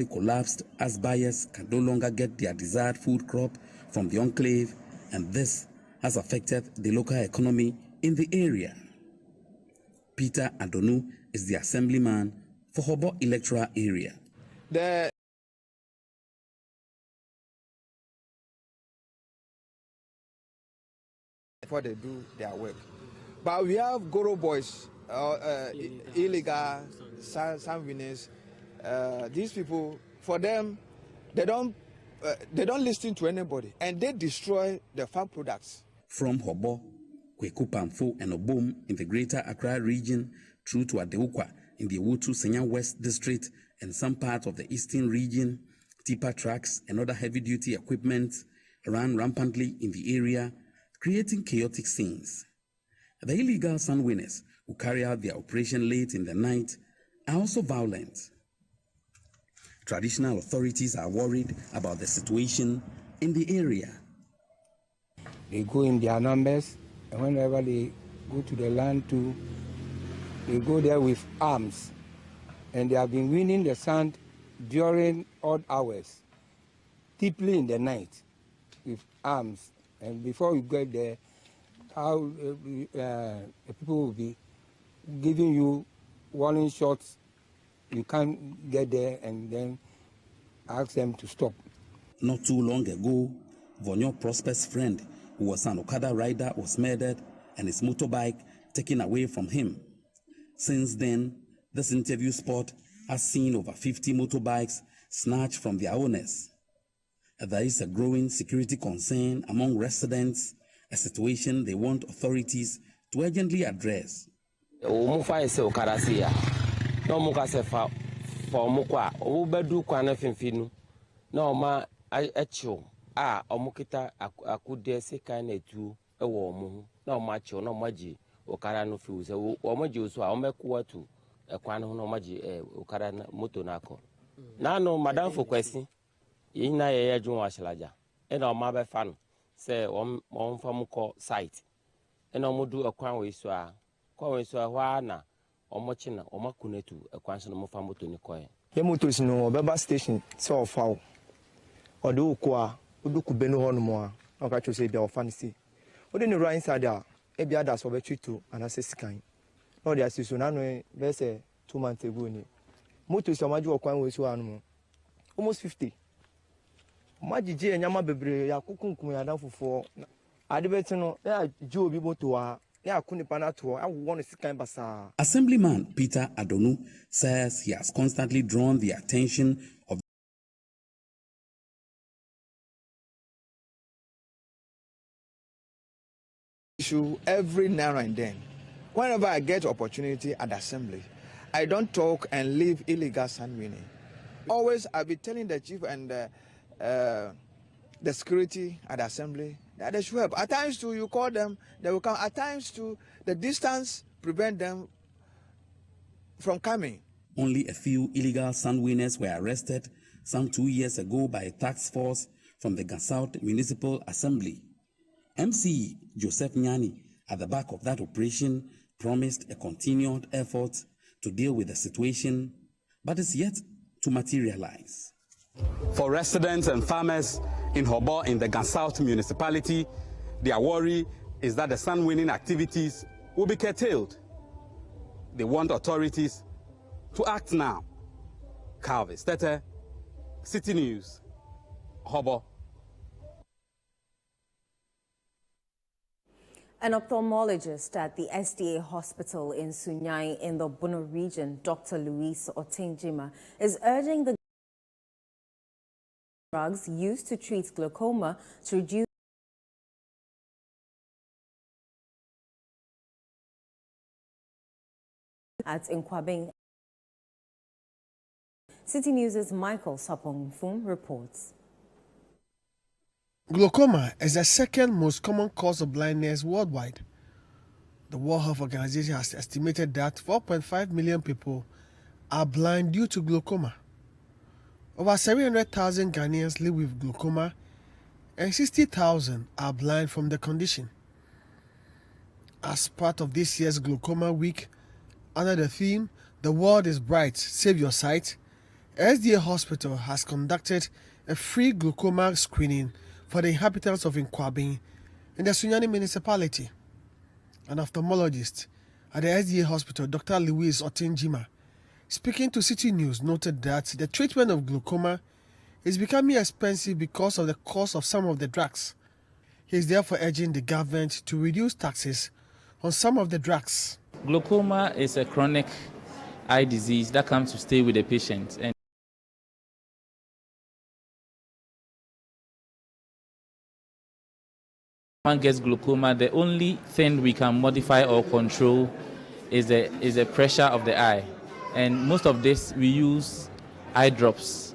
collapsed as buyers can no longer get their desired food crop from the enclave, and this has affected the local economy in the area. Peter Adonu is the assemblyman for Hobo electoral area. Before they do their work. But we have Goro boys, illegal, sanguineers. These people, for them, they don't listen to anybody, and they destroy the farm products. From Hobo, Kweku Pamfo and Obom in the Greater Accra region through to Adeukwa in the Wotu Senya West district and some parts of the eastern region, tipper trucks and other heavy-duty equipment ran rampantly in the area, creating chaotic scenes. The illegal sandwinners who carry out their operation late in the night are also violent. Traditional authorities are worried about the situation in the area. They go in their numbers, and whenever they go to the land too, they go there with arms. And they have been winning the sand during odd hours, deeply in the night, with arms. And before you get there, how people will be giving you warning shots. You can't get there and then ask them to stop. Not too long ago, Vonyo Prosper's friend, who was an Okada rider, was murdered and his motorbike taken away from him. Since then, this interview spot has seen over 50 motorbikes snatched from their owners. There is a growing security concern among residents, a situation they want authorities to urgently address. Omukita akude sekane tu ewo omu na omachi na omaji okara no fi use omaji oso a omekuwa tu ekwan ho na omaji okara moto na akọ na no madam for kwesi yin na ye adwun wa hyelaja e na oma be fa no se on fam ko site e na omodu ekwan we so a kwa we so a hwa na omochi na omakunetu ekwan so no mo fa moto ni koye ye motos no obeba station se ofa o de ukwa uduku benu hono mo a oka chose bia ofanisi odi ne right side a e bia da so be twitu anase scan no dia siso na no be say 2 months ago ni moto so maji okwan we so anu mo almost 50 maji je nyama bebre ya kukunkum ya dan fofo ade beti no ya je obi moto a ya kunipa na to a wo no scan basa. Assemblyman Peter Adonu says he has constantly drawn the attention of issue every now and then. Whenever I get opportunity at the assembly, I don't talk and leave illegal sand winning. Always I'll be telling the chief and the security at the assembly that they should help. At times too, you call them, they will come. At times too, the distance prevent them from coming. Only a few illegal sand winners were arrested some 2 years ago by a task force from the Gansouth Municipal Assembly. MCE Joseph Nyani, at the back of that operation, promised a continued effort to deal with the situation, but is yet to materialize. For residents and farmers in Hobo in the Gansouth municipality, their worry is that the sand winning activities will be curtailed. They want authorities to act now. Calvis Tete, Citi News, Hobo. An ophthalmologist at the SDA hospital in Sunyai in the Bono region, Dr. Luis Otenjima, is urging the drugs used to treat glaucoma to reduce at Nkwabing. Citi News' Michael Sapong-Fum reports. Glaucoma is the second most common cause of blindness worldwide. The World Health Organization has estimated that 4.5 million people are blind due to glaucoma. Over 700,000 Ghanaians live with glaucoma and 60,000 are blind from the condition. As part of this year's Glaucoma Week, under the theme, "The World is Bright, Save Your Sight," SDA Hospital has conducted a free glaucoma screening for the inhabitants of Nkwabin in the Sunyani municipality. An ophthalmologist at the SDA Hospital, Dr. Louise Otenjima, speaking to Citi News, noted that the treatment of glaucoma is becoming expensive because of the cost of some of the drugs. He is therefore urging the government to reduce taxes on some of the drugs. Glaucoma is a chronic eye disease that comes to stay with the patient. And one gets glaucoma, the only thing we can modify or control is the pressure of the eye. And most of this, we use eye drops.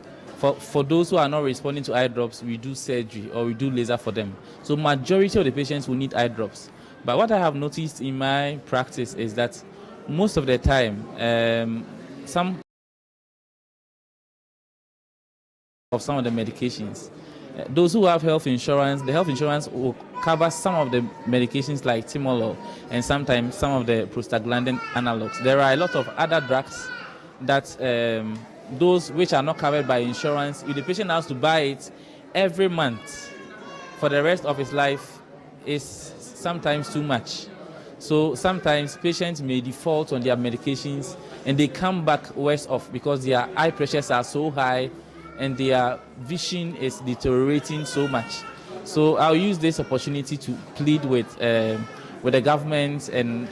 For those who are not responding to eye drops, we do surgery or we do laser for them. So majority of the patients will need eye drops. But what I have noticed in my practice is that most of the time, some of the medications, those who have health insurance, the health insurance will cover some of the medications like Timolol and sometimes some of the prostaglandin analogs. There are a lot of other drugs that those which are not covered by insurance, if the patient has to buy it every month for the rest of his life, is sometimes too much. So sometimes patients may default on their medications and they come back worse off because their eye pressures are so high and their vision is deteriorating so much. So I'll use this opportunity to plead with the government and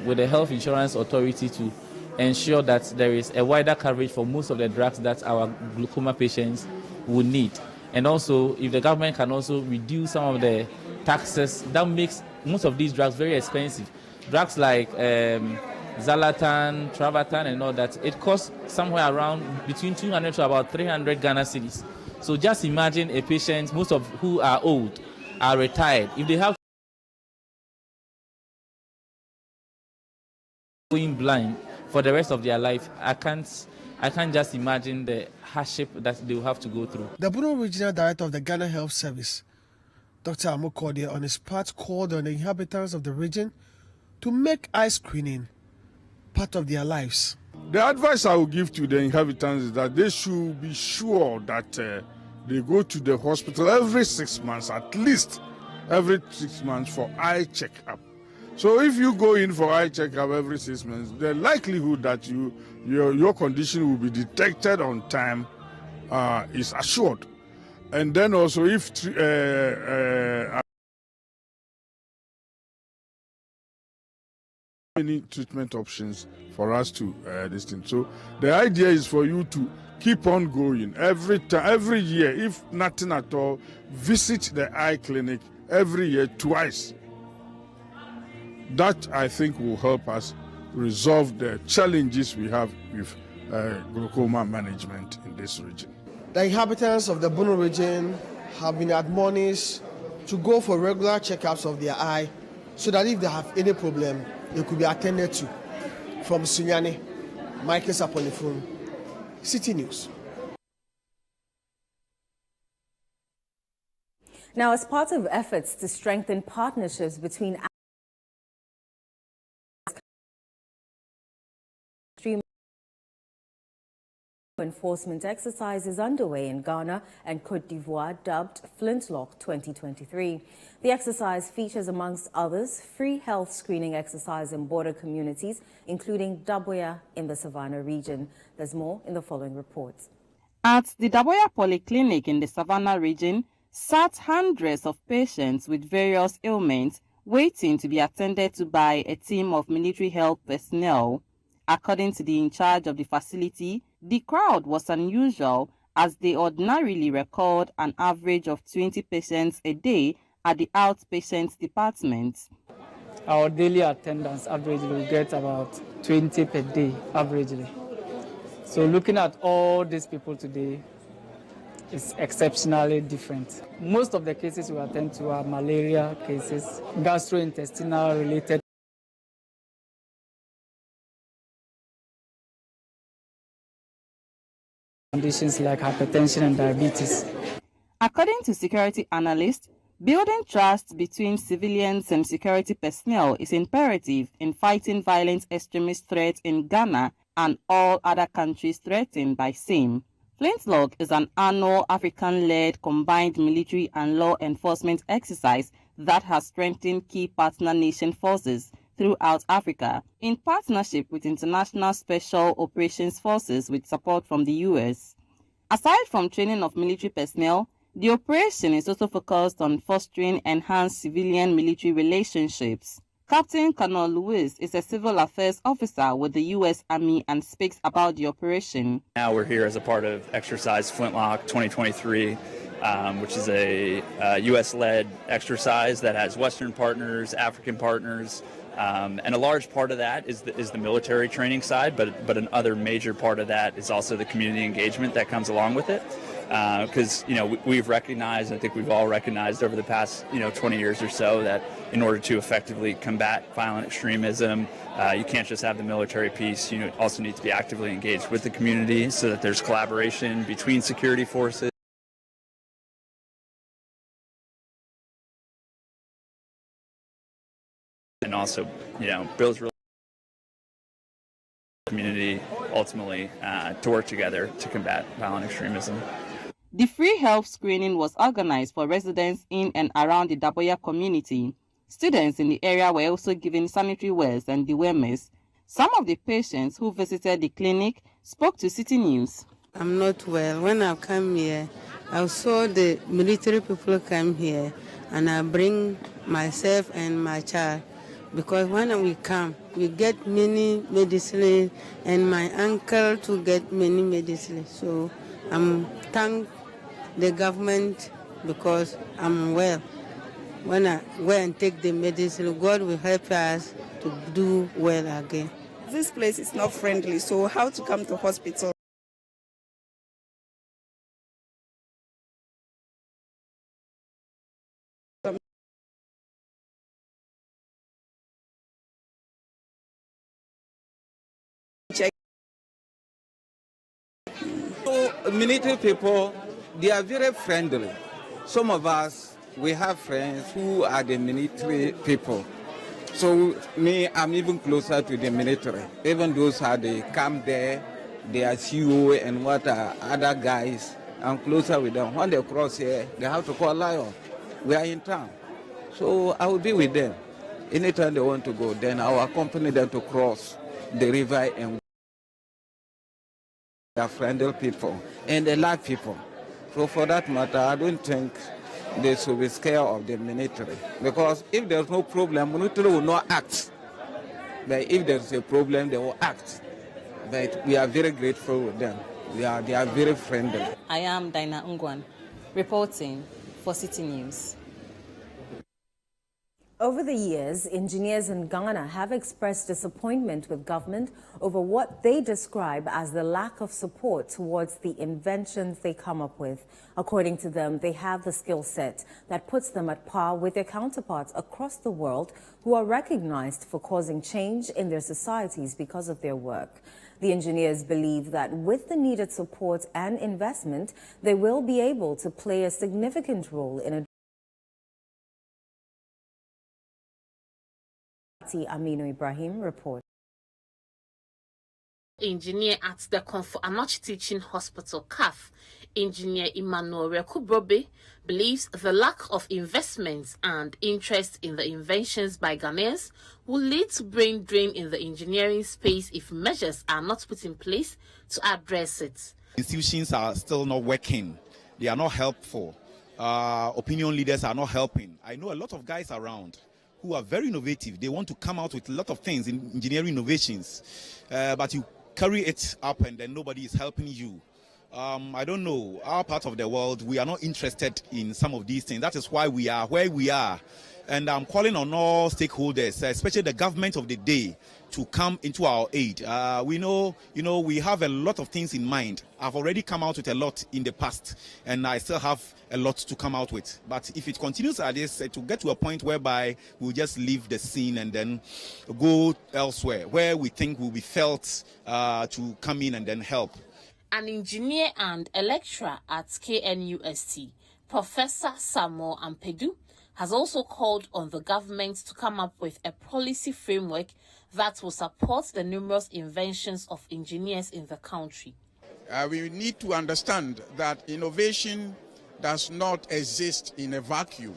with the health insurance authority to ensure that there is a wider coverage for most of the drugs that our glaucoma patients will need. And also, if the government can also reduce some of the taxes, that makes most of these drugs very expensive. Drugs like Zalatan, Travatan and all that, it costs somewhere around between 200 to about 300 Ghana cedis. So just imagine a patient, most of who are old, are retired. If they have going blind for the rest of their life, I can't just imagine the hardship that they will have to go through. The Bono Regional Director of the Ghana Health Service, Dr. Amokode, on his part called on the inhabitants of the region to make eye screening part of their lives. The advice I will give to the inhabitants is that they should be sure that they go to the hospital every 6 months, at least every 6 months for eye checkup. So if you go in for eye checkup every 6 months, the likelihood that your condition will be detected on time is assured. And then also if any treatment options for us to this thing. So the idea is for you to keep on going every year, if nothing at all, visit the eye clinic every year twice. That, I think, will help us resolve the challenges we have with glaucoma management in this region. The inhabitants of the Bono region have been admonished to go for regular checkups of their eye so that if they have any problem, they could be attended to. From Sunyani, Michael Saponifun, Citi News. Now, as part of efforts to strengthen partnerships between enforcement exercise is underway in Ghana and Cote d'Ivoire, dubbed Flintlock 2023. The exercise features, amongst others, free health screening exercise in border communities, including Daboya in the Savannah region. There's more in the following report. At the Daboya Polyclinic in the Savannah region, sat hundreds of patients with various ailments waiting to be attended to by a team of military health personnel. According to the in charge of the facility, the crowd was unusual as they ordinarily record an average of 20 patients a day at the outpatient department. Our daily attendance averagely we get about 20 per day averagely. So looking at all these people today is exceptionally different. Most of the cases we attend to are malaria cases, gastrointestinal related conditions like hypertension and diabetes. According to security analysts, building trust between civilians and security personnel is imperative in fighting violent extremist threats in Ghana and all other countries threatened by same. Flintlock is an annual African-led combined military and law enforcement exercise that has strengthened key partner nation forces throughout Africa in partnership with International Special Operations Forces with support from the U.S. Aside from training of military personnel, the operation is also focused on fostering enhanced civilian-military relationships. Captain Colonel Lewis is a civil affairs officer with the U.S. Army and speaks about the operation. Now we're here as a part of Exercise Flintlock 2023, which is a U.S.-led exercise that has Western partners, African partners, and a large part of that is the military training side, but another major part of that is also the community engagement that comes along with it. Because we've recognized, I think we've all recognized over the past 20 years or so, that in order to effectively combat violent extremism, you can't just have the military piece. You also need to be actively engaged with the community so that there's collaboration between security forces. And also, builds community ultimately to work together to combat violent extremism. The free health screening was organized for residents in and around the Daboya community. Students in the area were also given sanitary wares and dewormers. Some of the patients who visited the clinic spoke to Citi News. I'm not well. When I come here, I saw the military people come here, and I bring myself and my child. Because when we come, we get many medicine, and my uncle to get many medicine. So I'm thank the government because I'm well. When I go and take the medicine, God will help us to do well again. This place is not friendly, so how to come to hospital? So, military people, they are very friendly. Some of us, we have friends who are the military people. So me, I'm even closer to the military. Even those how they come there, they are CEO and what are other guys, I'm closer with them. When they cross here, they have to call Lion. We are in town. So I will be with them. Anytime they want to go, then I will accompany them to cross the river, and they are friendly people and they like people. So for that matter, I don't think they should be scared of the military. Because if there's no problem, military will not act. But if there's a problem, they will act. But we are very grateful with them. They are very friendly. I am Dinah Ngwan, reporting for Citi News. Over the years, engineers in Ghana have expressed disappointment with government over what they describe as the lack of support towards the inventions they come up with. According to them, they have the skill set that puts them at par with their counterparts across the world who are recognized for causing change in their societies because of their work. The engineers believe that with the needed support and investment, they will be able to play a significant role in Aminu Ibrahim report. Engineer at the Comfort Anoch Teaching Hospital, CAF, Engineer Emmanuel Rekubrobe, believes the lack of investment and interest in the inventions by Ghanaians will lead to brain drain in the engineering space if measures are not put in place to address it. Institutions are still not working. They are not helpful. Opinion leaders are not helping. I know a lot of guys around who are very innovative. They want to come out with a lot of things in engineering innovations, but you carry it up and then nobody is helping you. I don't know, our part of the world, we are not interested in some of these things. That is why we are where we are. And I'm calling on all stakeholders, especially the government of the day, to come into our aid. We know, we have a lot of things in mind. I've already come out with a lot in the past, and I still have a lot to come out with. But if it continues like this, to get to a point whereby we'll just leave the scene and then go elsewhere, where we think will be felt to come in and then help. An engineer and a lecturer at KNUST, Professor Samuel Ampedu, has also called on the government to come up with a policy framework that will support the numerous inventions of engineers in the country. We need to understand that innovation does not exist in a vacuum.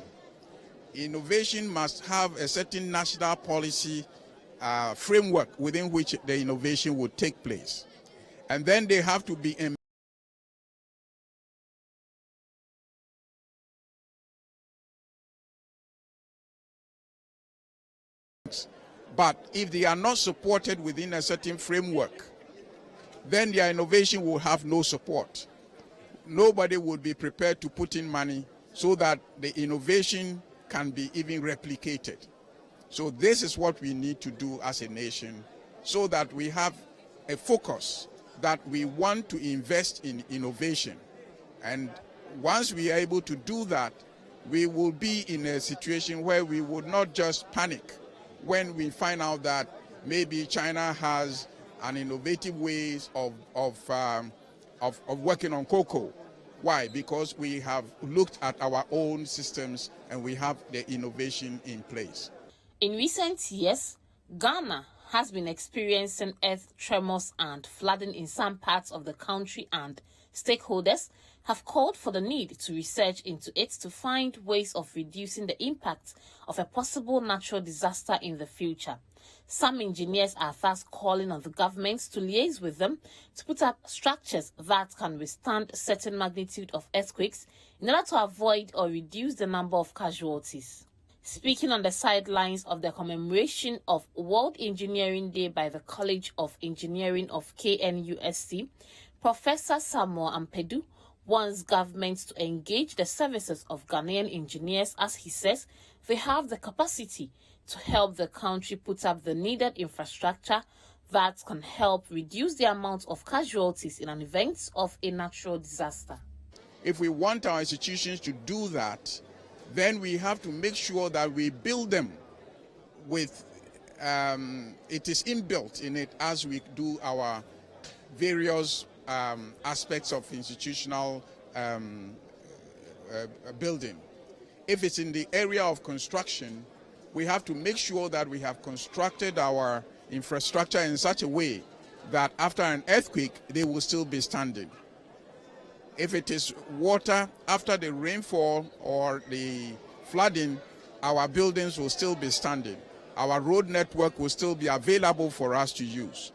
Innovation must have a certain national policy framework within which the innovation would take place. And then they have to be but if they are not supported within a certain framework, then their innovation will have no support. Nobody would be prepared to put in money so that the innovation can be even replicated. So this is what we need to do as a nation, so that we have a focus that we want to invest in innovation. And once we are able to do that, we will be in a situation where we would not just panic when we find out that maybe China has an innovative ways of working on cocoa. Why? Because we have looked at our own systems and we have the innovation in place. In recent years, Ghana has been experiencing earth tremors and flooding in some parts of the country, and stakeholders have called for the need to research into it to find ways of reducing the impact of a possible natural disaster in the future. Some engineers are thus calling on the government to liaise with them to put up structures that can withstand certain magnitude of earthquakes in order to avoid or reduce the number of casualties. Speaking on the sidelines of the commemoration of World Engineering Day by the College of Engineering of KNUST, Professor Samuel Ampedu wants governments to engage the services of Ghanaian engineers, as he says they have the capacity to help the country put up the needed infrastructure that can help reduce the amount of casualties in an event of a natural disaster. If we want our institutions to do that, then we have to make sure that we build them with, it is inbuilt in it as we do our various aspects of institutional building. If it's in the area of construction, we have to make sure that we have constructed our infrastructure in such a way that after an earthquake, they will still be standing. If it is water, after the rainfall or the flooding, our buildings will still be standing. Our road network will still be available for us to use.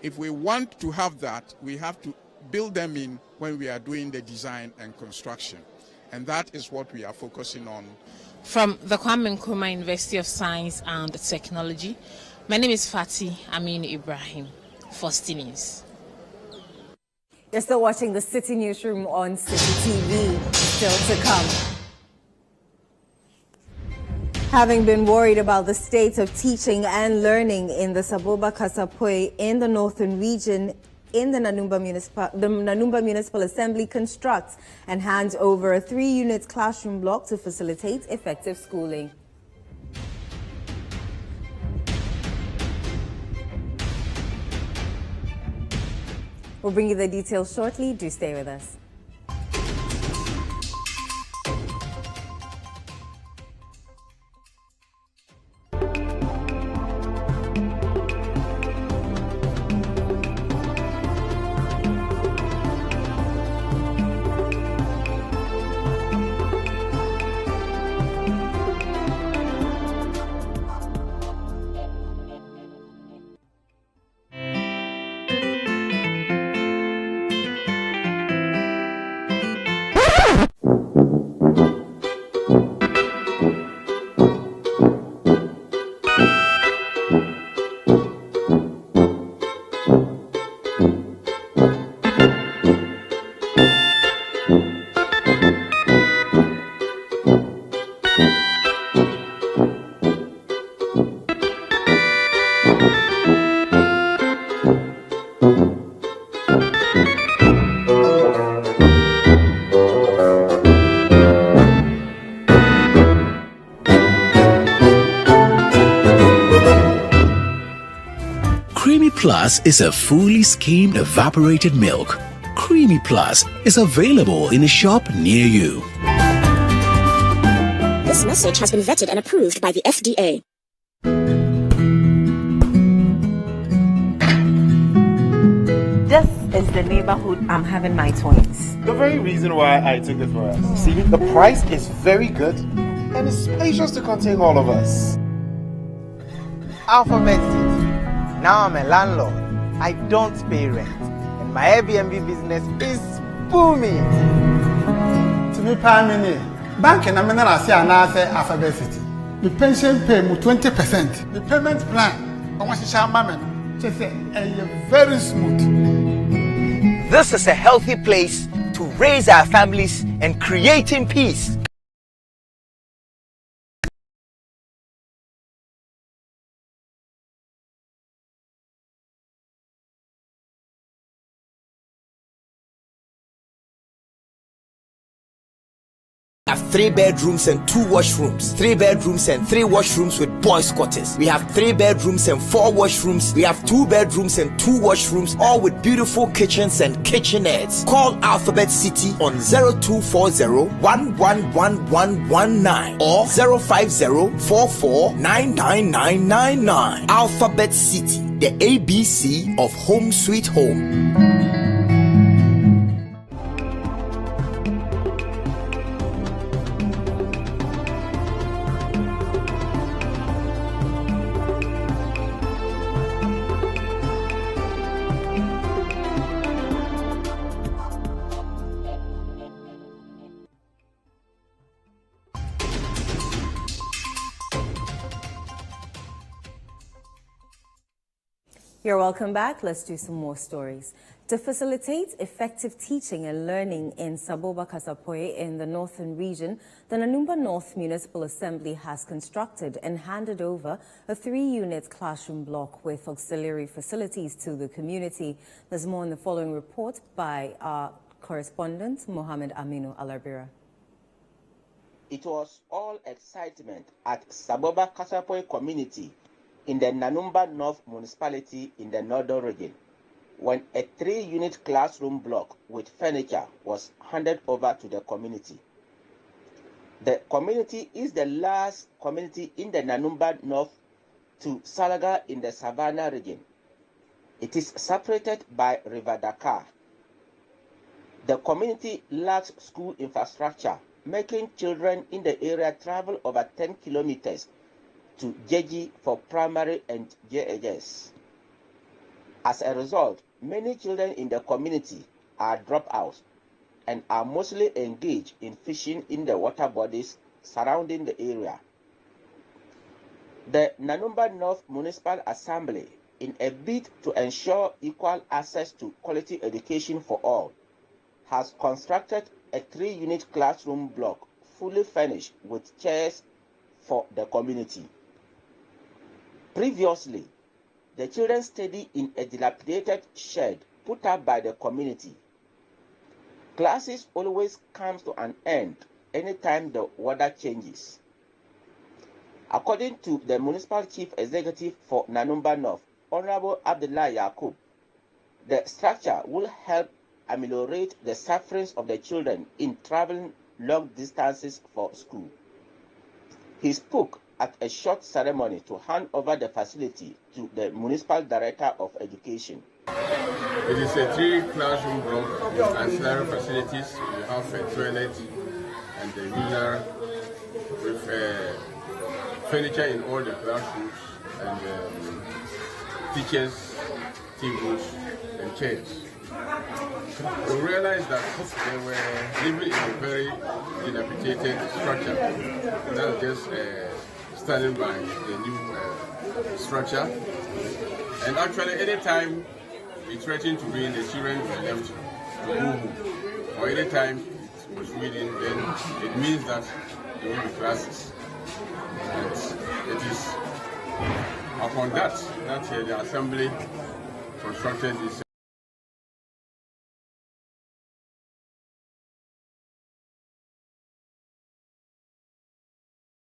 If we want to have that, we have to build them in when we are doing the design and construction. And that is what we are focusing on. From the Kwame Nkrumah University of Science and Technology, my name is Fatih Amin Ibrahim for Citi News. You're still watching the Citi Newsroom on Citi TV. Still to come. Having been worried about the state of teaching and learning in the Saboba Kasapoi in the northern region, in the Nanumba Municipal Assembly constructs and hands over a 3-unit classroom block to facilitate effective schooling. We'll bring you the details shortly. Do stay with us. Creamy Plus is a fully skimmed evaporated milk. Creamy Plus is available in a shop near you. This message has been vetted and approved by the FDA. This is the neighborhood I'm having my twins. The very reason why I took it for us. See, the price is very good and it's spacious to contain all of us. Alphabet City. Now I'm a landlord. I don't pay rent. And my Airbnb business is booming. To me, Pamini, bank and I'm an Alphabet City. The pension pay me 20%. The payment plan, I want to share my man. Just very smooth. This is a healthy place to raise our families and creating peace. We have 3 bedrooms and 2 washrooms, 3 bedrooms and 3 washrooms with boys' quarters. We have 3 bedrooms and 4 washrooms. We have 2 bedrooms and 2 washrooms, all with beautiful kitchens and kitchenettes. Call Alphabet City on 0240-111119 or 050-44-99999. Alphabet City, the ABC of Home Sweet Home. You're welcome back. Let's do some more stories. To facilitate effective teaching and learning in Saboba Kasapoe in the northern region, the Nanumba North Municipal Assembly has constructed and handed over a 3-unit classroom block with auxiliary facilities to the community. There's more in the following report by our correspondent, Mohammed Aminu Alarbira. It was all excitement at Saboba Kasapoe community in the Nanumba North Municipality in the northern region when a 3-unit classroom block with furniture was handed over to the community. The community is the last community in the Nanumba North to Salaga in the Savannah region. It is separated by River Dakar. The community lacks school infrastructure, making children in the area travel over 10 kilometers to Jeji for primary and JHS. As a result, many children in the community are dropouts and are mostly engaged in fishing in the water bodies surrounding the area. The Nanumba North Municipal Assembly, in a bid to ensure equal access to quality education for all, has constructed a 3-unit classroom block fully furnished with chairs for the community. Previously, the children study in a dilapidated shed put up by the community. Classes always come to an end anytime the weather changes. According to the Municipal Chief Executive for Nanumba North, Honorable Abdullah Yaqub, the structure will help ameliorate the sufferings of the children in traveling long distances for school. He spoke at a short ceremony to hand over the facility to the Municipal Director of Education. It is a 3-classroom block with ancillary facilities. We have a toilet and a usual with furniture in all the classrooms and teachers, tables and chairs. We realized that they were living in a very dilapidated structure. That's just standing by the new structure. And actually, anytime we threatened to rain, the children were left to go home. Or anytime it was raining, then it means that there will be classes. And it is upon that the assembly constructed this.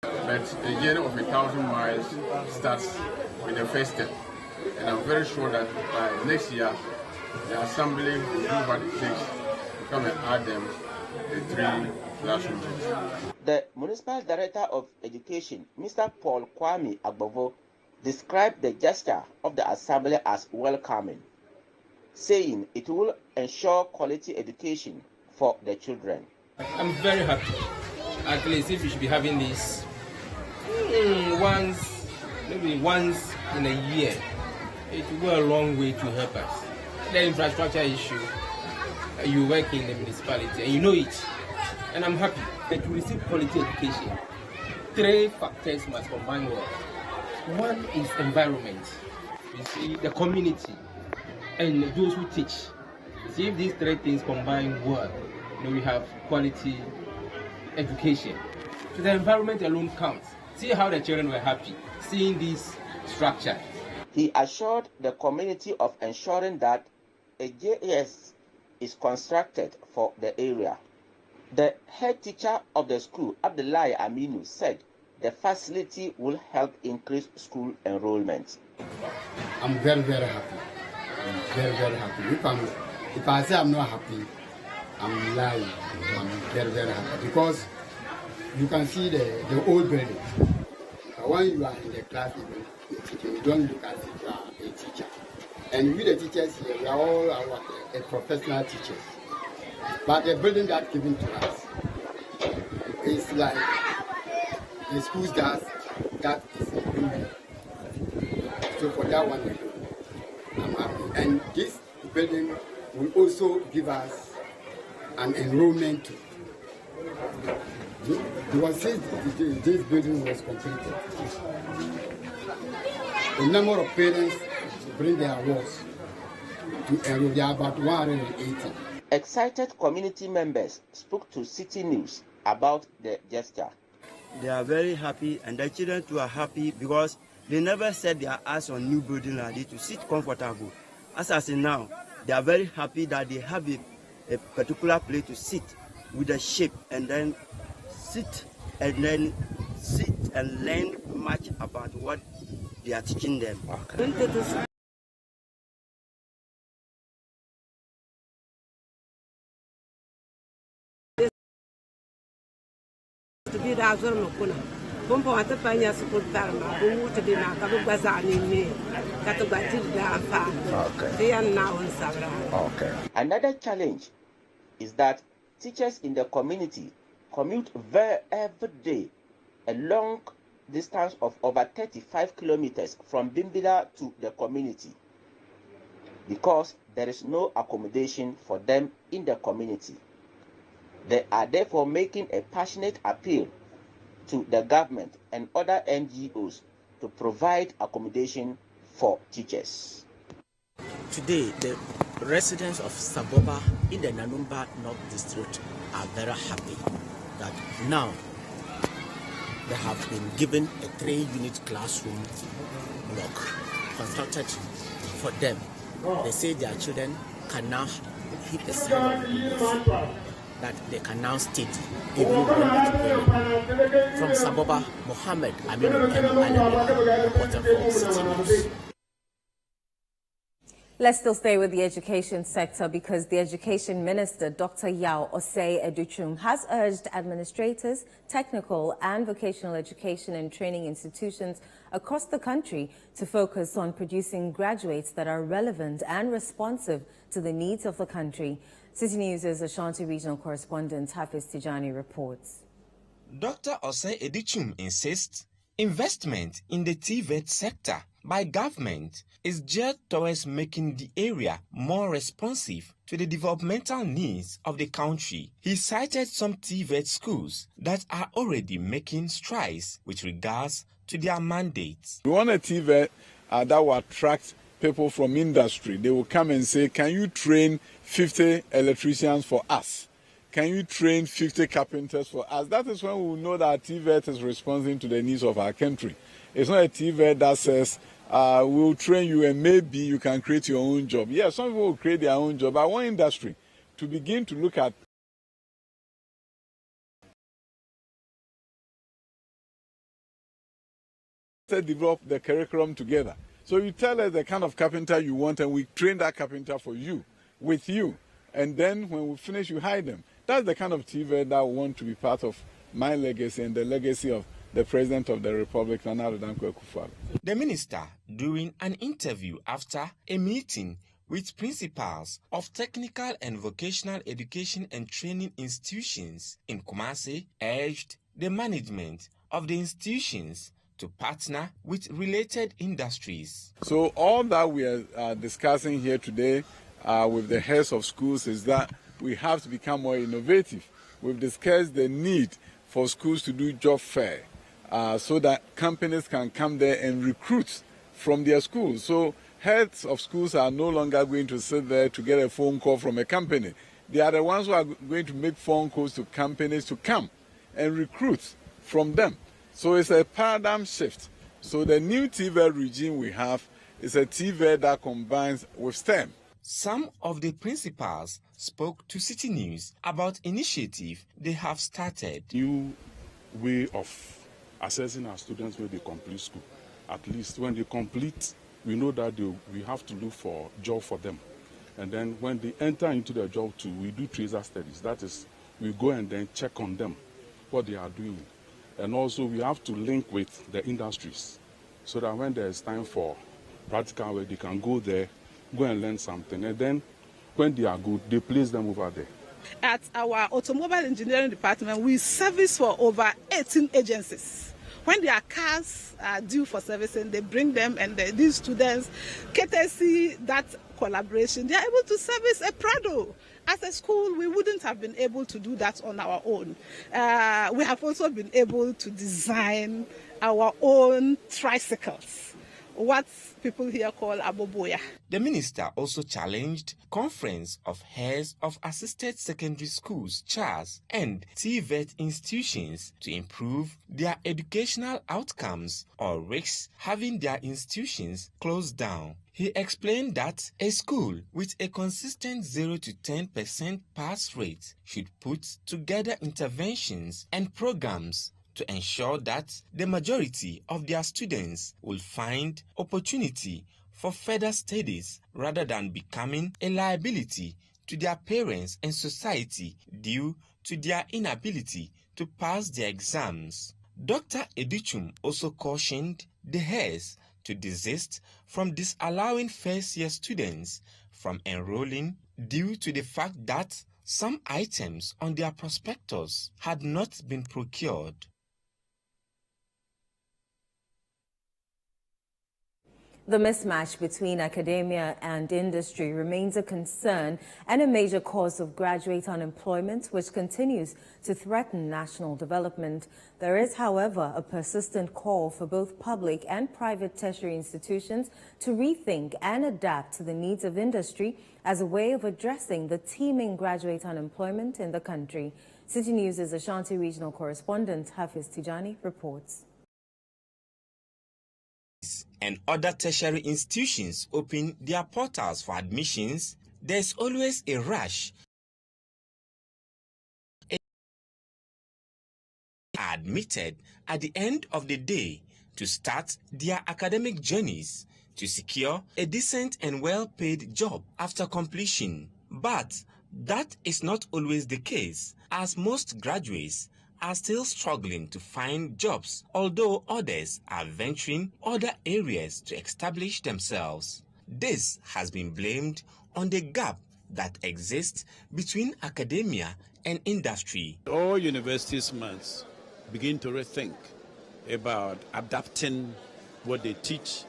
But a journey of 1,000 miles starts with the first step. And I'm very sure that by next year, the assembly will do what it takes to come and add them the 3 classrooms. The Municipal Director of Education, Mr. Paul Kwame Agbovo, described the gesture of the assembly as welcoming. saying it will ensure quality education for the children. I'm very happy. At least if we should be having this maybe once in a year, it will go a long way to help us. The infrastructure issue, you work in the municipality and you know it, and I'm happy that you receive quality education. 3 factors must combine well. One is environment, you see, the community, and those who teach. See, if these 3 things combine well, we have quality education. So the environment alone counts. See how the children were happy seeing this structure. He assured the community of ensuring that a JS is constructed for the area. The head teacher of the school, Abdullahi Aminu, said the facility will help increase school enrollment. I'm very, very happy. I'm very, very happy. If I say I'm not happy, I'm lying. I'm very, very happy because you can see the old building. When you are in the class, you don't look as if you are a teacher. And we the teachers here, we are all a professional teachers. But the building that's given to us is like the schools that is improving. So for that one, I'm happy. And this building will also give us an enrollment too. Because since this building was completed, the number of parents bring their awards to enroll. There are about 180. Excited community members spoke to Citi News about the gesture. They are very happy, and the children too are happy because they never set their eyes on new building like this to sit comfortable. As I say now, they are very happy that they have a particular place to sit with a shape and then sit and learn much about what they are teaching them. Another challenge is that teachers in the community commute every day a long distance of over 35 kilometers from Bimbida to the community because there is no accommodation for them in the community. They are therefore making a passionate appeal to the government and other NGOs to provide accommodation for teachers. Today, the residents of Saboba in the Nanumba North District are very happy that now they have been given a 3-unit classroom block constructed for them. They say their children can now hit a side of the roof, that they can now study even when it's From Saboba, Mohammed Aminu M. reporter for Citi News. Let's still stay with the education sector because the Education Minister, Dr. Yao Osei Educhum, has urged administrators, technical and vocational education and training institutions across the country to focus on producing graduates that are relevant and responsive to the needs of the country. Citi News' Ashanti Regional Correspondent Hafiz Tijani reports. Dr. Osei Educhum insists investment in the TVET sector by government is geared towards making the area more responsive to the developmental needs of the country. He cited some TVET schools that are already making strides with regards to their mandates. We want a TVET that will attract people from industry. They will come and say, can you train 50 electricians for us? Can you train 50 carpenters for us? That is when we will know that TVET is responding to the needs of our country. It's not a TVET that says, we'll train you and maybe you can create your own job. Yes, some people will create their own job. I want industry to begin to look at develop the curriculum together. So you tell us the kind of carpenter you want and we train that carpenter for you, with you. And then when we finish, you hire them. That's the kind of TVET that I want to be part of my legacy and the legacy of the President of the Republic, Nana Addo Dankwa Akufo-Addo. The minister, during an interview after a meeting with principals of technical and vocational education and training institutions in Kumasi, urged the management of the institutions to partner with related industries. So all that we are discussing here today with the heads of schools is that we have to become more innovative. We've discussed the need for schools to do job fair so that companies can come there and recruit from their schools. So heads of schools are no longer going to sit there to get a phone call from a company. They are the ones who are going to make phone calls to companies to come and recruit from them. So it's a paradigm shift. So the new TVET regime we have is a TVET that combines with STEM. Some of the principals spoke to Citi News about initiative they have started. New way of assessing our students when they complete school. At least when they complete, we know that we have to look for job for them. And then when they enter into the job too, we do tracer studies. That is, we go and then check on them, what they are doing. And also we have to link with the industries so that when there is time for practical work, they can go there, go and learn something. And then when they are good, they place them over there. At our automobile engineering department, we service for over 18 agencies. When their cars are due for servicing, they bring them, and these students, courtesy that collaboration, they are able to service a Prado. As a school, we wouldn't have been able to do that on our own. We have also been able to design our own tricycles, what people here call aboboya. The minister also challenged Conference of Heads of Assisted Secondary Schools, CHAS, and TVET institutions to improve their educational outcomes or risk having their institutions closed down. He explained that a school with a consistent 0 to 10% pass rate should put together interventions and programs to ensure that the majority of their students will find opportunity for further studies rather than becoming a liability to their parents and society due to their inability to pass their exams. Dr. Edichum also cautioned the heads to desist from disallowing first-year students from enrolling due to the fact that some items on their prospectus had not been procured. The mismatch between academia and industry remains a concern and a major cause of graduate unemployment, which continues to threaten national development. There is, however, a persistent call for both public and private tertiary institutions to rethink and adapt to the needs of industry as a way of addressing the teeming graduate unemployment in the country. Citi News' Ashanti regional correspondent Hafiz Tijani reports. And other tertiary institutions open their portals for admissions, there's always a rush. Admitted at the end of the day to start their academic journeys to secure a decent and well-paid job after completion. But that is not always the case, as most graduates are still struggling to find jobs, although others are venturing other areas to establish themselves. This has been blamed on the gap that exists between academia and industry. All universities must begin to rethink about adapting what they teach,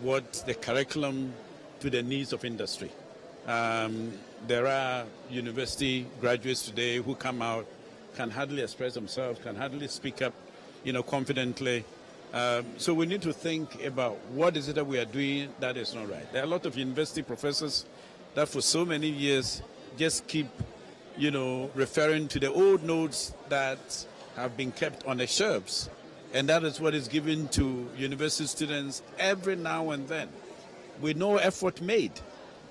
what the curriculum to the needs of industry. There are university graduates today who come out, can hardly express themselves, can hardly speak up, confidently. So we need to think about what is it that we are doing that is not right. There are a lot of university professors that for so many years just keep, referring to the old notes that have been kept on the shelves. And that is what is given to university students every now and then, with no effort made,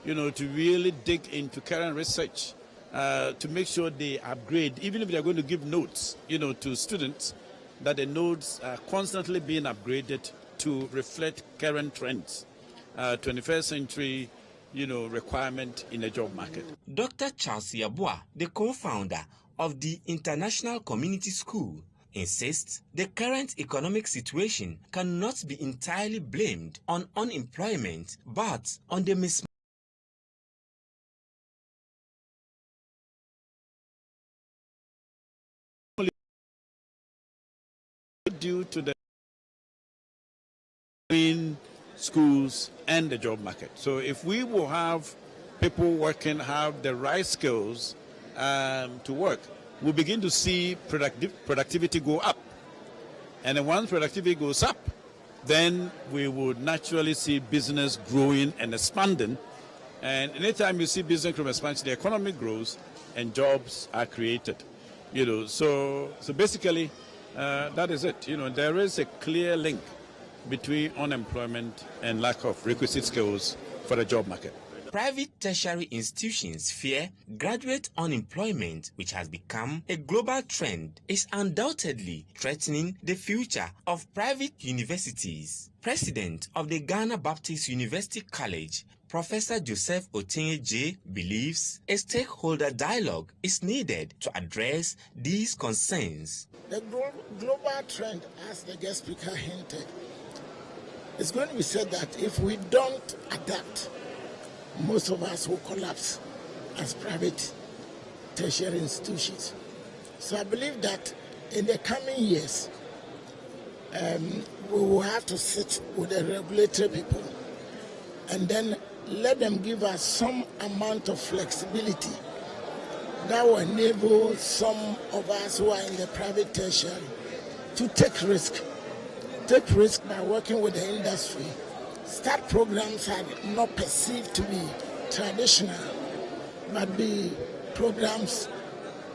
to really dig into current research. To make sure they upgrade, even if they're going to give notes, to students, that the notes are constantly being upgraded to reflect current trends, 21st century, requirement in the job market. Dr. Charles Yabua, the co-founder of the International Community School, insists the current economic situation cannot be entirely blamed on unemployment, but on the mismatch Due to the schools and the job market. So if we will have people working, have the right skills to work, we'll begin to see productivity go up. And then once productivity goes up, then we would naturally see business growing and expanding. And anytime you see business growing and expanding, the economy grows and jobs are created. So basically, that is it. There is a clear link between unemployment and lack of requisite skills for the job market. Private tertiary institutions fear graduate unemployment, which has become a global trend, is undoubtedly threatening the future of private universities. President of the Ghana Baptist University College, Professor Joseph Otenye J. believes a stakeholder dialogue is needed to address these concerns. The global trend, as the guest speaker hinted, it's going to be said that if we don't adapt, most of us will collapse as private tertiary institutions. So I believe that in the coming years, we will have to sit with the regulatory people and then let them give us some amount of flexibility that will enable some of us who are in the private tertiary to take risk by working with the industry. Start programs that are not perceived to be traditional, but be programs.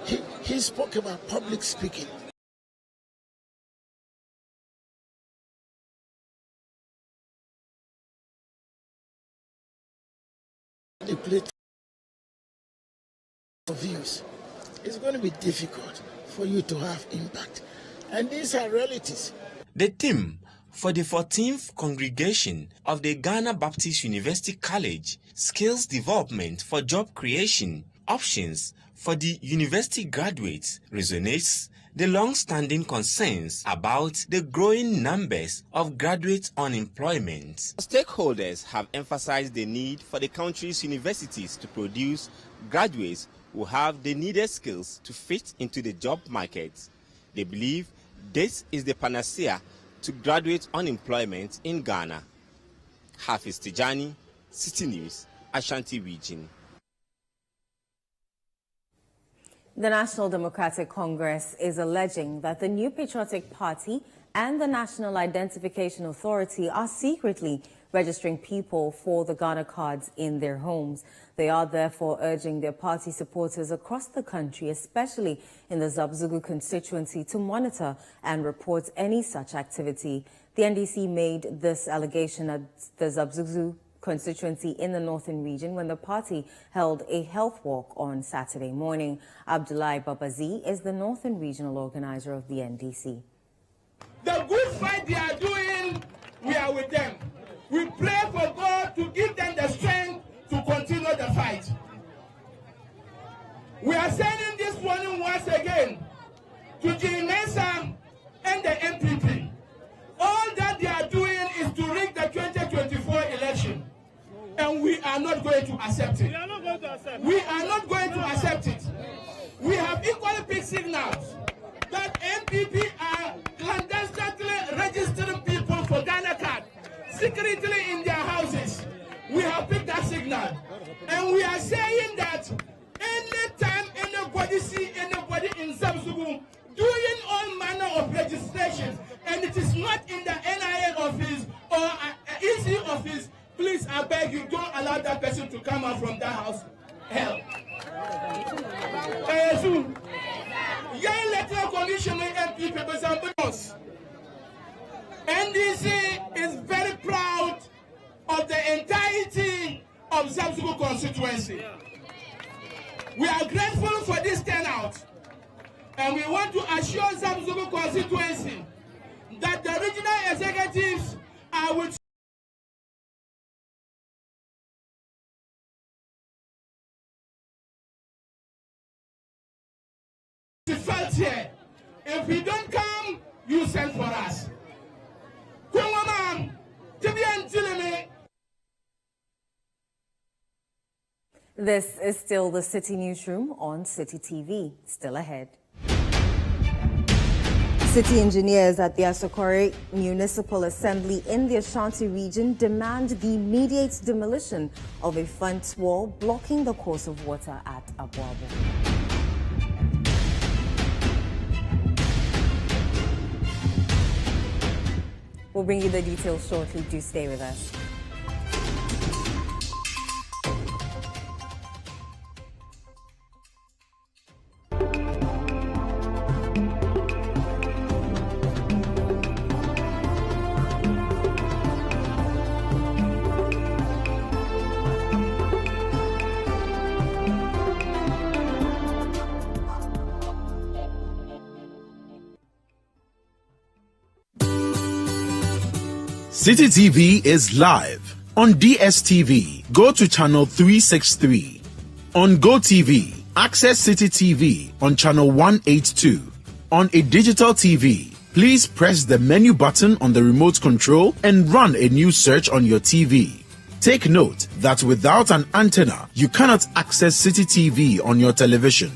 He spoke about public speaking. Views. It's going to be difficult for you to have impact. And these are realities. The theme for the 14th congregation of the Ghana Baptist University College, Skills Development for Job Creation, Options for the University Graduates, resonates the long-standing concerns about the growing numbers of graduate unemployment. Stakeholders have emphasized the need for the country's universities to produce graduates who have the needed skills to fit into the job market. They believe this is the panacea to graduate unemployment in Ghana. Hafiz Tijani, Citi News, Ashanti Region. The National Democratic Congress is alleging that the New Patriotic Party and the National Identification Authority are secretly registering people for the Ghana cards in their homes. They are therefore urging their party supporters across the country, especially in the Zabzugu constituency, to monitor and report any such activity. The NDC made this allegation at the Zabzugu constituency in the northern region when the party held a health walk on Saturday morning. Abdullahi Babazi is the northern regional organizer of the NDC. The good fight they are doing, we are with them. We pray for God to give them the strength to continue the fight. We are sending this warning once again to Jimmy Mensah and the MPP. All that they are doing is to rig the 2024 election. And we are not going to accept it. We are not going to accept it. We have equally big signals that MPP are clandestinely registering people for Ghana card secretly in their houses. We have picked that signal. And we are saying that anytime anybody see anybody in Zabzugu doing all manner of registration, and it is not in the NIA office or EC office, please, I beg you, don't allow that person to come out from that house. Hell. Young Electoral Commissioner MP Pepper NDC is very proud of the entirety of Zabzugu constituency. We are grateful for this turnout, and we want to assure Zabzugu constituency that the regional executives are with felt here. If we don't come, you send for us. This is still the Citi Newsroom on Citi TV. Still ahead. City engineers at the Asokore Municipal Assembly in the Ashanti region demand the immediate demolition of a fence wall blocking the course of water at Abuabo. We'll bring you the details shortly. Do stay with us. Citi TV is live on DSTV. Go to channel 363. On GoTV, access Citi TV on channel 182. On a digital TV, please press the menu button on the remote control and run a new search on your TV. Take note that without an antenna, you cannot access Citi TV on your television.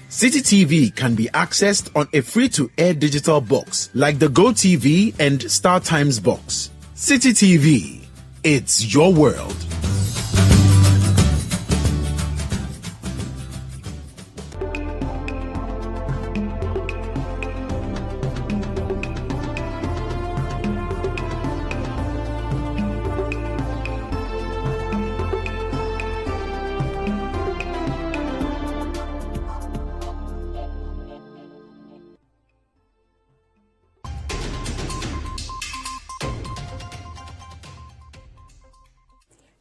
Citi TV can be accessed on a free-to-air digital box like the GoTV and StarTimes box. Citi TV, it's your world.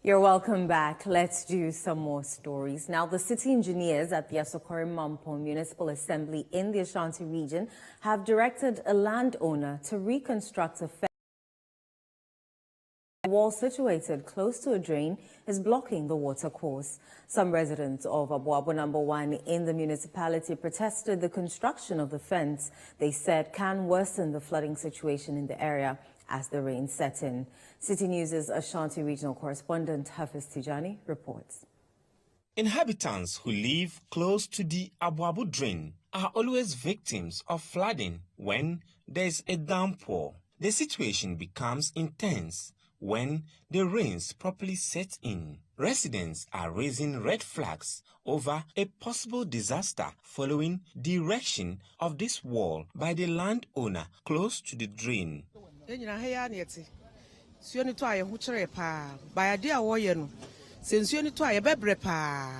You're welcome back. Let's do some more stories. Now, the city engineers at the Asokore Municipal Assembly in the Ashanti region have directed a landowner to reconstruct a fence. The wall situated close to a drain is blocking the water course. Some residents of Abuabo number 1 in the municipality protested the construction of the fence they said can worsen the flooding situation in the area as the rain set in. Citi News' Ashanti regional correspondent Hafiz Tijani reports. Inhabitants who live close to the Abuabo drain are always victims of flooding when there is a downpour. The situation becomes intense when the rains properly set in. Residents are raising red flags over a possible disaster following the erection of this wall by the landowner close to the drain. Suoni to aye huchere pa by idea woye no sensuoni to aye bebre pa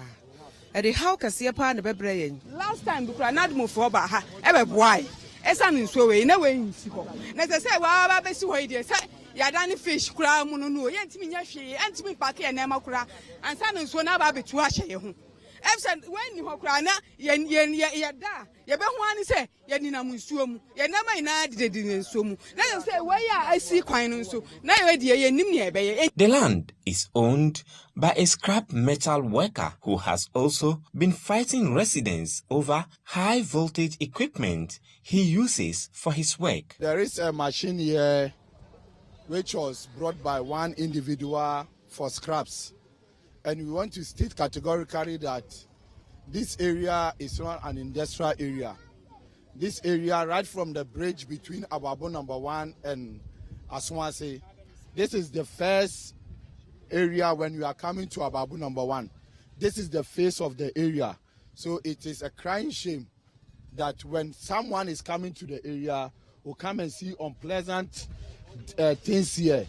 e de how kase pa na bebre yen last time bi kura nadmo for ba ha e be boy esa no nsuo we na we nsi ho na se wa ba be si ho ide se ya dan fish kura mu no no ye ntimi nya hwe antimi pack ye na ma kura ansa no nsuo na ba betu a hye ye ho efsen when ni ho kura na ye da ye be ho ani se ye ni na mu nsuo mu ye na ma ina de nsuo mu na ye se we ya asi kwan no nso na ye de ye nim ne ebe ye. The land is owned by a scrap metal worker who has also been fighting residents over high voltage equipment he uses for his work. There is a machine here which was brought by one individual for scraps. And we want to state categorically that this area is not an industrial area. This area, right from the bridge between Abuabo number 1 and Aswanse, this is the first area when you are coming to Abuabo number 1. This is the face of the area. So it is a crying shame that when someone is coming to the area, will come and see unpleasant things here,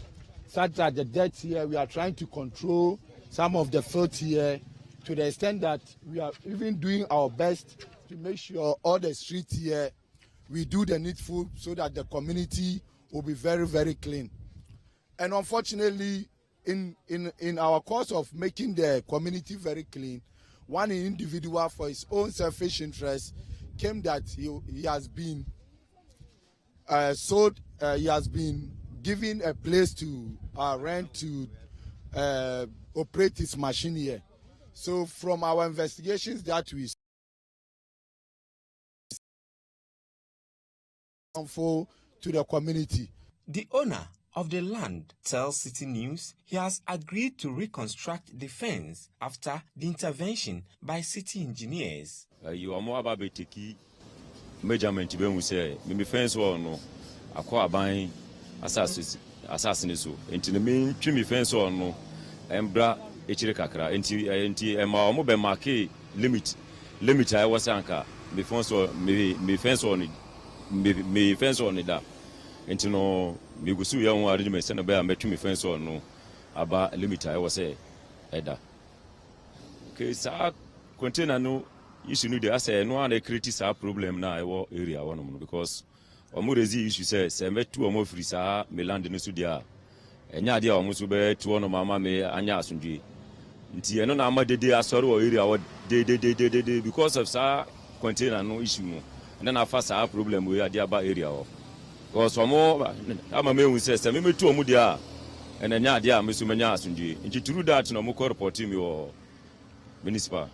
such as the dirt here. We are trying to control some of the filth here to the extent that we are even doing our best to make sure all the streets here, we do the needful so that the community will be very, very clean. And unfortunately, in our course of making the community very clean, one individual for his own selfish interest came that he has been he has been given a place to rent to operate his machine here. So from our investigations that we harmful to the community. The owner of the land tells Citi News he has agreed to reconstruct the fence after the intervention by city engineers. You are more about measurement be hu say me fence wall no akọ aban asase so enti me twi me fence wall no embra echire kakra enti ema omo be market limit I was anka me fence wall me fence wall me fence wall ni da enti no me gusu ya won arrangement say no be metwi me fence wall no aba limit I was say eda okay sa container no issue no dey say no an create sa problem na ewo area one no because omo rezi issue say me tu omo free sa me land no so dia enya dia omo so be tu ono mama me anya asundwe nti eno na amadede asori o area wo de because of sa container no issue no and then afa sa problem we ade aba area o because omo ama me hu say me tu omo dia and enya dia me so menya asundwe nti through that no mo ko report me o municipal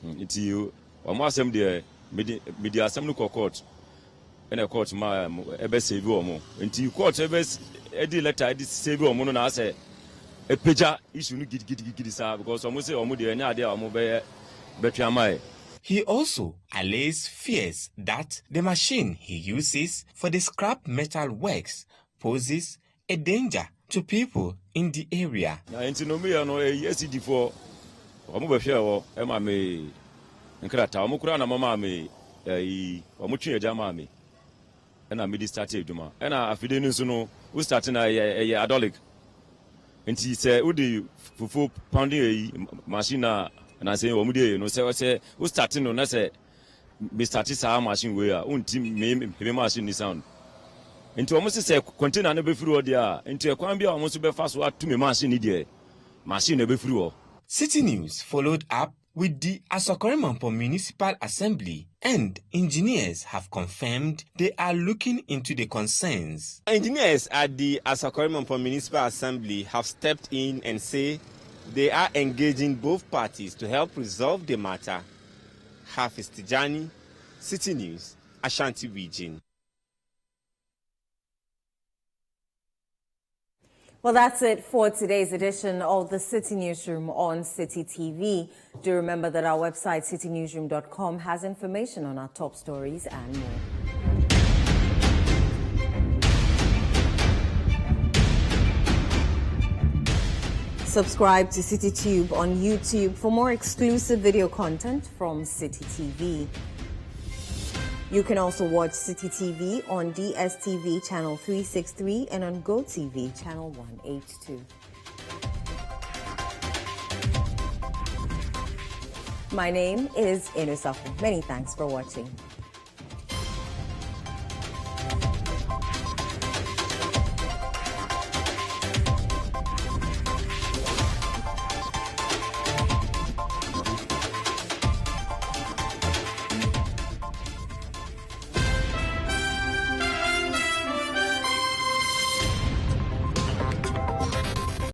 nti omo asem de media asem no court and a court ma ebe save omo nti court ebe edi letter edi save omo no na say e peja issue no gidi sa because omo say omo de enya ade omo be betwamai. He also allays fears that the machine he uses for the scrap metal works poses a danger to people in the area. Na nti no me no ECD for omo be hwe wo e ma me nkrata omo kura na mama me omo twi eja ma me na me start eduma na afide ni nso no we start na adolic nti say we dey fufu pounding machine na say omo dey no say we start no na say me start sa machine we a unti me machine ni sound nti omo say container na be free o dia nti ekwan bia omo so be fa so atu me machine ni dey machine na be free o. City News followed up with the Asokorimampo Municipal Assembly, and engineers have confirmed they are looking into the concerns. Engineers at the Asokorimampo Municipal Assembly have stepped in and say they are engaging both parties to help resolve the matter. Hafiz Tijani, City News, Ashanti Region. Well, that's it for today's edition of the City Newsroom on Citi TV. Do remember that our website, citynewsroom.com, has information on our top stories and more. Subscribe to CityTube on YouTube for more exclusive video content from Citi TV. You can also watch Citi TV on DSTV channel 363 and on GoTV channel 182. My name is Inusafu. Many thanks for watching.